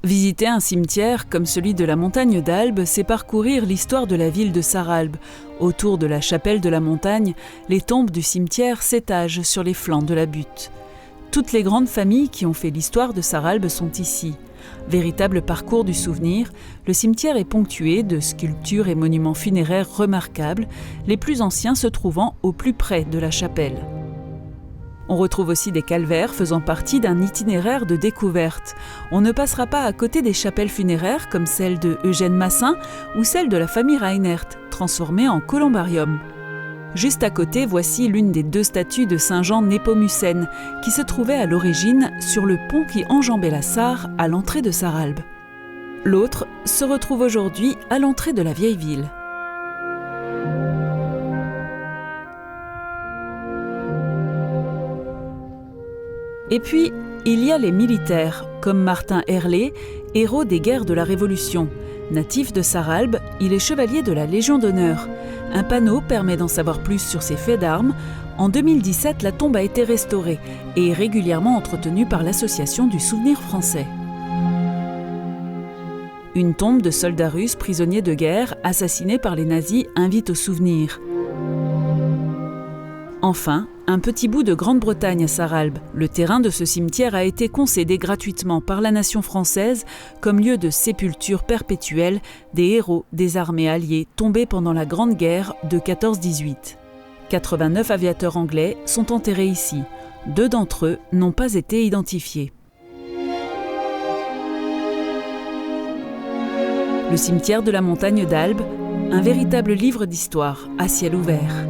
Visiter un cimetière comme celui de la montagne d'Albe, c'est parcourir l'histoire de la ville de Sarralbe. Autour de la chapelle de la montagne, les tombes du cimetière s'étagent sur les flancs de la butte. Toutes les grandes familles qui ont fait l'histoire de Sarralbe sont ici. Véritable parcours du souvenir, le cimetière est ponctué de sculptures et monuments funéraires remarquables, les plus anciens se trouvant au plus près de la chapelle. On retrouve aussi des calvaires faisant partie d'un itinéraire de découverte. On ne passera pas à côté des chapelles funéraires comme celle de Eugène Massin ou celle de la famille Reinert, transformée en columbarium. Juste à côté, voici l'une des 2 statues de Saint Jean Népomucène, qui se trouvait à l'origine sur le pont qui enjambait la Sarre à l'entrée de Sarralbe. L'autre se retrouve aujourd'hui à l'entrée de la vieille ville. Et puis, il y a les militaires, comme Martin Herlé, héros des guerres de la Révolution. Natif de Sarralbe, il est chevalier de la Légion d'honneur. Un panneau permet d'en savoir plus sur ses faits d'armes. En 2017, la tombe a été restaurée et est régulièrement entretenue par l'Association du souvenir français. Une tombe de soldats russes prisonniers de guerre assassinés par les nazis invite au souvenir. Enfin, un petit bout de Grande-Bretagne à Sarralbe. Le terrain de ce cimetière a été concédé gratuitement par la nation française comme lieu de sépulture perpétuelle des héros des armées alliées tombés pendant la Grande Guerre de 14-18. 89 aviateurs anglais sont enterrés ici. 2 d'entre eux n'ont pas été identifiés. Le cimetière de la montagne d'Albe, un véritable livre d'histoire à ciel ouvert.